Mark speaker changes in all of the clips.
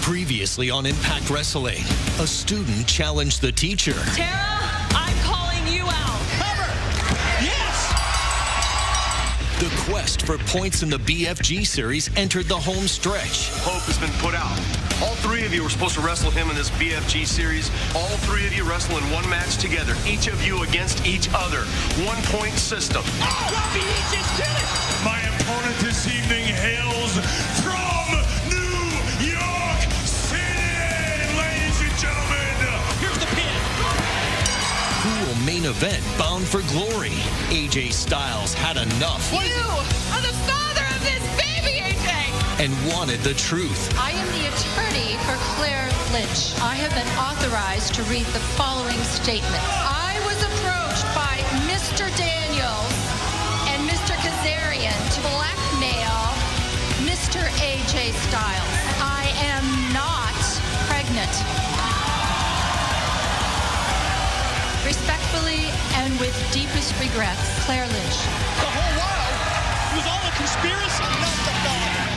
Speaker 1: Previously on Impact Wrestling, a student challenged the teacher.
Speaker 2: Tara, I'm calling you out.
Speaker 3: Cover! Yes!
Speaker 1: The quest for points in the BFG series entered the home stretch.
Speaker 4: Hope has been put out. All three of you were supposed to wrestle him in this BFG series. All three of you wrestle in one match together. Each of you against each other. 1 point system.
Speaker 3: Oh, Robbie, he just did it!
Speaker 5: My opponent this evening hails from New York City, ladies and gentlemen.
Speaker 3: Here's the pin.
Speaker 1: Cool main event bound for glory. AJ Styles had enough.
Speaker 2: You are the father of this baby, AJ!
Speaker 1: And wanted the truth.
Speaker 6: I am the attorney for Claire Lynch. I have been authorized to read the following statement. I was approached by Mr. Daniels and Mr. Kazarian to blackmail Mr. AJ Styles. I am not pregnant. Respectfully and with deepest regrets, Claire Lynch.
Speaker 3: The whole while, it was all a conspiracy. Not the God.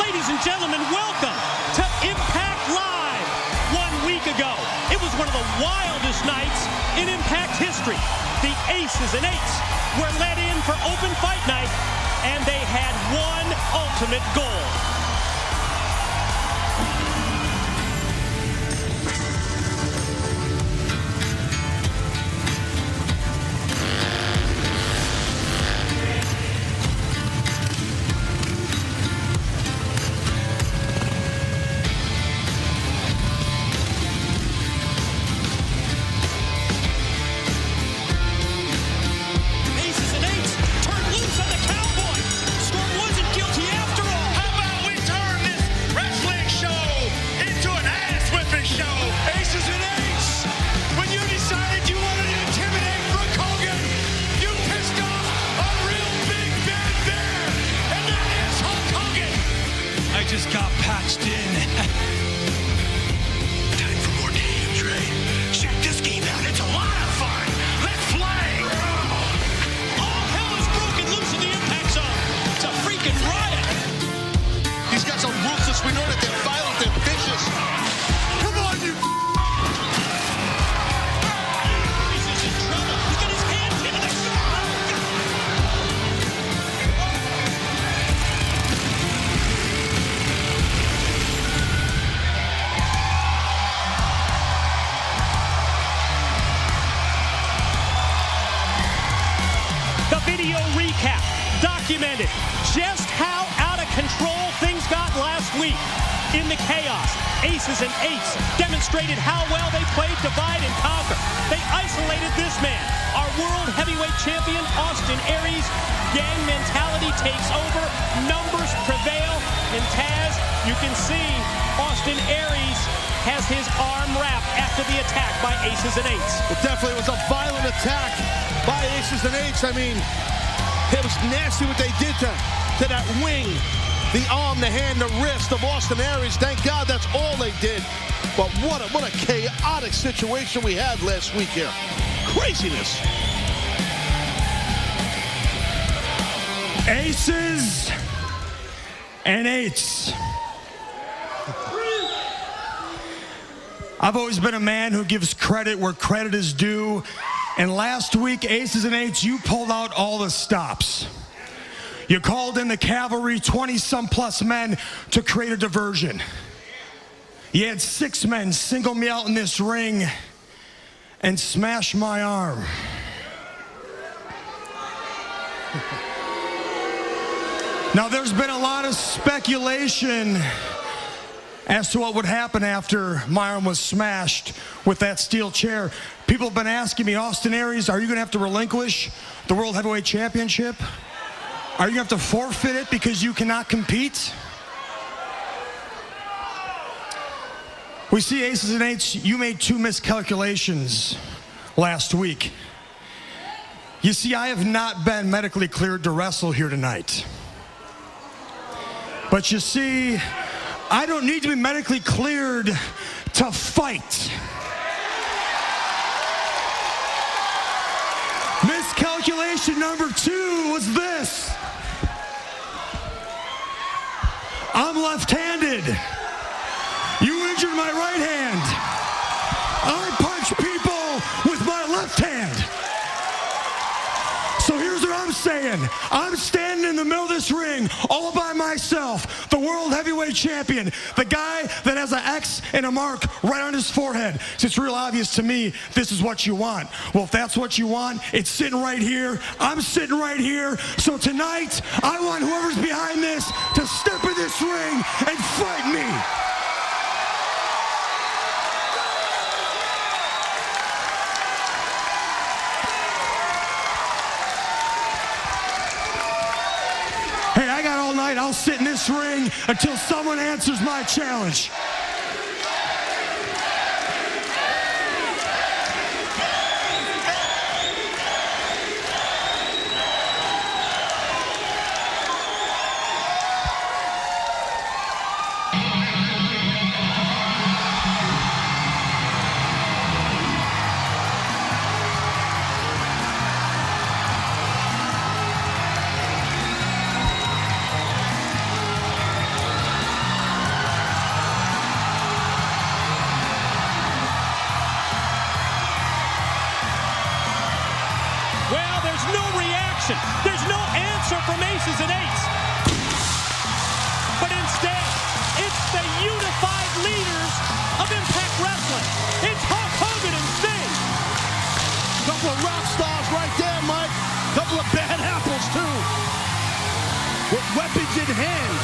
Speaker 3: Ladies and gentlemen, welcome to Impact Live. 1 week ago, it was one of the wildest nights in Impact history. The Aces and Eights were let in for open fight night, and they had one ultimate goal.
Speaker 5: Just got patched in. Time for more games, Ray. Check this game out. It's a lot of fun. Let's play.
Speaker 3: All hell is broken loose in the Impact Zone. It's a freaking riot.
Speaker 7: These guys are ruthless. We know that they're violent. They're vicious. Come on, you.
Speaker 3: He's in trouble. He's got his hands in the The video recap documented just how out of control things got last week. In the chaos, Aces and Eights demonstrated how well they played divide and conquer. They isolated this man, our world heavyweight champion, Austin Aries. Gang mentality takes over, numbers prevail, and Taz, you can see Austin Aries has his arm wrapped after the attack by Aces and Eights.
Speaker 7: Well, definitely it was a violent attack by Aces and Eights. I mean, it was nasty what they did to that wing, the arm, the hand, the wrist of Austin Aries. Thank God that's all they did. But what a chaotic situation we had last week here. Craziness.
Speaker 5: Aces and Eights. I've always been a man who gives credit where credit is due. And last week, Aces and Eights, you pulled out all the stops. You called in the cavalry, 20-some-plus men, to create a diversion. You had 6 men single me out in this ring and smash my arm. Now, there's been a lot of speculation as to what would happen after my arm was smashed with that steel chair. People have been asking me, Austin Aries, are you going to have to relinquish the World Heavyweight Championship? Are you going to have to forfeit it because you cannot compete? We see Aces and Eights, you made 2 miscalculations last week. You see, I have not been medically cleared to wrestle here tonight. But you see, I don't need to be medically cleared to fight. Miscalculation number 2 was this. I'm left-handed. You injured my right hand. I punch people with my left hand. So here's what I'm saying. I'm standing in the middle of this ring all by myself, the world heavyweight champion, the guy that has an X and a mark right on his forehead. So it's real obvious to me this is what you want. Well, if that's what you want, it's sitting right here. I'm sitting right here. So tonight, I want whoever's behind this to step in this ring and fight me. Hey, I got all night. I'll sit in this ring until someone answers my challenge.
Speaker 3: There's no answer from Aces and Eights. But instead, it's the unified leaders of Impact Wrestling. It's Hulk Hogan and Sting.
Speaker 7: Couple of rock stars right there, Mike. Couple of bad apples, too. With weapons in hand.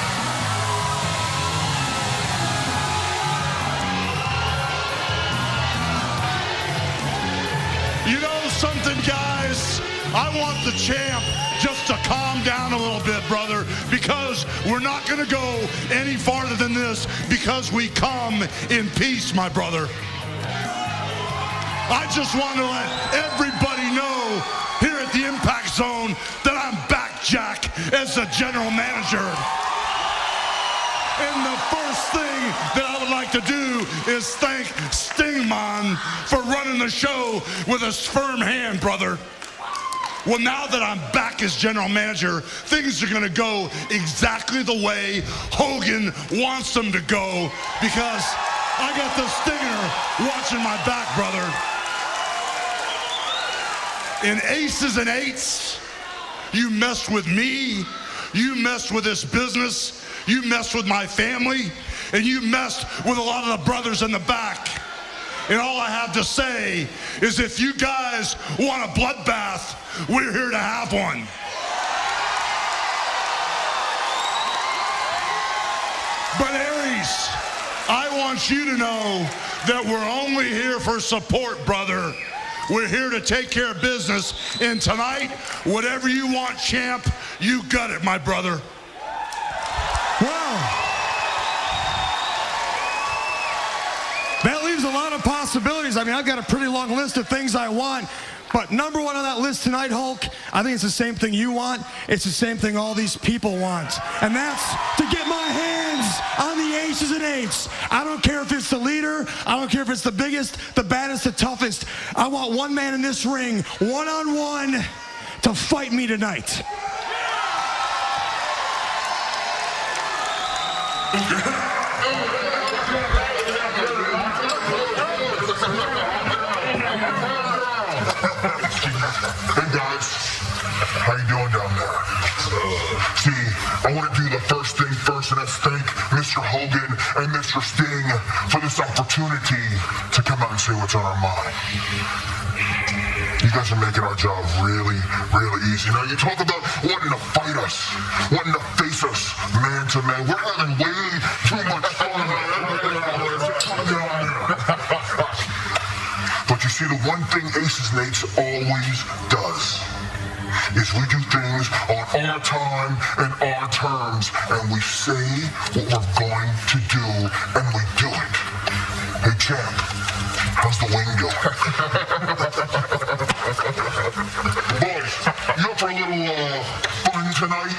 Speaker 8: You know something, guys? I want the champ just to calm down a little bit, brother, because we're not going to go any farther than this because we come in peace, my brother. I just want to let everybody know here at the Impact Zone that I'm back, Jack, as the general manager. And the first thing that I would like to do is thank Stingman for running the show with a firm hand, brother. Well, now that I'm back as general manager, things are going to go exactly the way Hogan wants them to go because I got the Stinger watching my back, brother. In Aces and Eights, you messed with me, you messed with this business, you messed with my family, and you messed with a lot of the brothers in the back. And all I have to say is if you guys want a bloodbath, we're here to have one. But Aries, I want you to know that we're only here for support, brother. We're here to take care of business. And tonight, whatever you want, champ, you got it, my brother.
Speaker 5: Wow. That leaves a lot of possibilities. I mean, I've got a pretty long list of things I want. But number one on that list tonight, Hulk, I think it's the same thing you want. It's the same thing all these people want. And that's to get my hands on the Aces and Eights. I don't care if it's the leader. I don't care if it's the biggest, the baddest, the toughest. I want one man in this ring, one-on-one, to fight me tonight.
Speaker 9: Hey guys, how you doing down there? See, I want to do the first thing first, and that's thank Mr. Hogan and Mr. Sting for this opportunity to come out and say what's on our mind. You guys are making our job really, really easy. Now, you talk about wanting to fight us, wanting to face us man to man. We're having way too much fun. But you see, the one thing Aces and Eights always does is we do things on our time and our terms, and we say what we're going to do, and we do it. Hey, champ, how's the wing going? Boys, you up for a little fun tonight?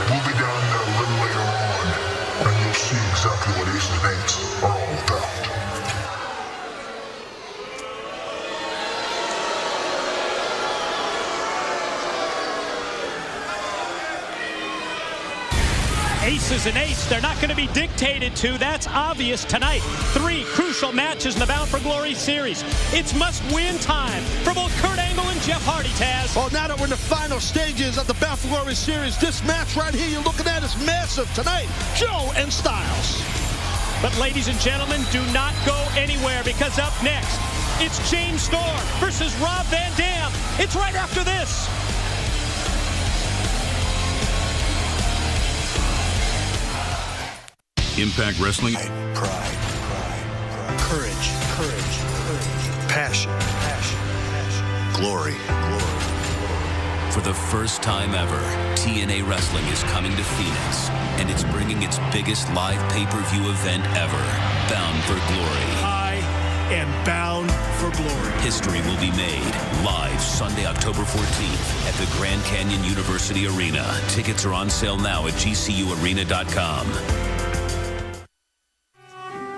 Speaker 9: We'll be down there a little later on, and you'll see exactly what Aces and Eights are all about.
Speaker 3: Aces and eights, they're not going to be dictated to. That's obvious tonight. 3 crucial matches in the Bound for Glory series. It's must-win time for both Kurt Angle and Jeff Hardy, Taz.
Speaker 7: Well, now that we're in the final stages of the Bound for Glory series, this match right here you're looking at is massive tonight. Joe and Styles.
Speaker 3: But ladies and gentlemen, do not go anywhere, because up next, it's James Storm versus Rob Van Dam. It's right after this.
Speaker 10: Impact Wrestling.
Speaker 11: Pride. Courage. Passion. Glory.
Speaker 12: For the first time ever, TNA Wrestling is coming to Phoenix, and it's bringing its biggest live pay-per-view event ever, Bound for Glory.
Speaker 11: I am bound for glory.
Speaker 12: History will be made live Sunday, October 14th at the Grand Canyon University Arena. Tickets are on sale now at gcuarena.com.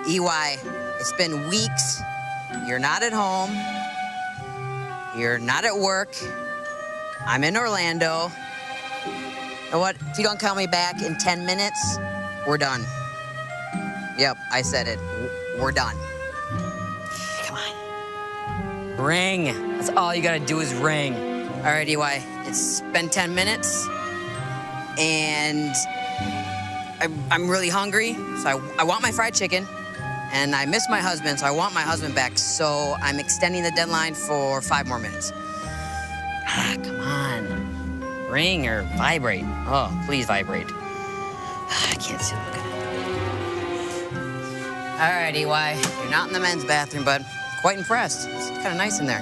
Speaker 13: EY, it's been weeks. You're not at home. You're not at work. I'm in Orlando. You know what? If you don't call me back in 10 minutes, we're done. Yep, I said it. We're done. Come on. Ring. That's all you gotta do is ring. All right, EY, it's been 10 minutes, and I'm really hungry, so I want my fried chicken, and I miss my husband, so I want my husband back, so I'm extending the deadline for 5 more minutes. Come on. Ring or vibrate. Oh, please vibrate. I can't see looking at it. All right, EY. You're not in the men's bathroom, but quite impressed. It's kind of nice in there.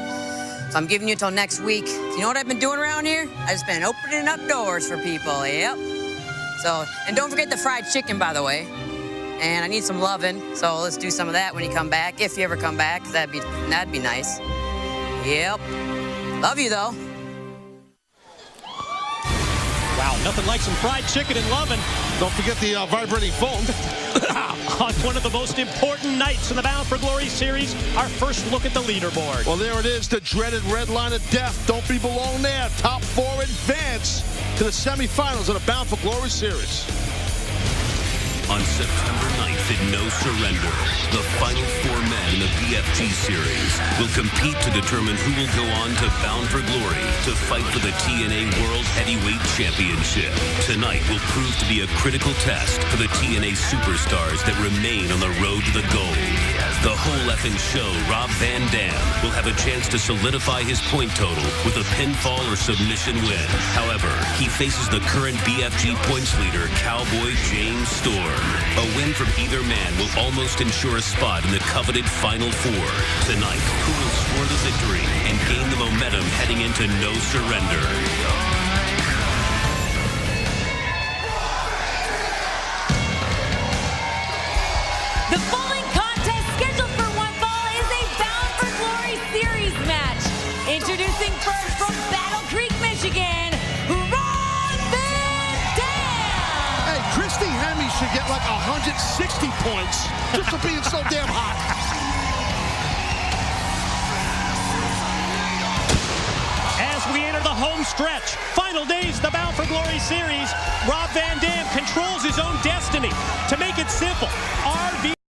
Speaker 13: So I'm giving you till next week. Do you know what I've been doing around here? I've just been opening up doors for people. Yep. So, and don't forget the fried chicken, by the way. And I need some loving, so let's do some of that when you come back. If you ever come back, that'd be nice. Yep. Love you, though.
Speaker 3: Wow, nothing like some fried chicken and loving.
Speaker 7: Don't forget the vibrating phone.
Speaker 3: On one of the most important nights in the Bound for Glory series, our first look at the leaderboard.
Speaker 7: Well, there it is, the dreaded red line of death. Don't be belong there. Top 4 advance to the semifinals of the Bound for Glory series.
Speaker 12: On September 9th at No Surrender, the final 4 men in the BFG series will compete to determine who will go on to Bound for Glory to fight for the TNA World Heavyweight Championship. Tonight will prove to be a critical test for the TNA superstars that remain on the road to the gold. The whole effing show, Rob Van Dam will have a chance to solidify his point total with a pinfall or submission win. However, he faces the current BFG points leader, Cowboy James Storm. A win from either man will almost ensure a spot in the coveted Final 4. Tonight, who will score the victory and gain the momentum heading into No Surrender?
Speaker 2: The following contest scheduled for one fall is a Bound for Glory series match. Introducing first from Battle Creek, Michigan, Rob Van Dam.
Speaker 7: Hey, Christy Hemme should get like 160 points just for being so damn hot.
Speaker 3: As we enter the home stretch, final days of the Bound for Glory series, Rob Van Dam controls his own destiny. To make it simple, RV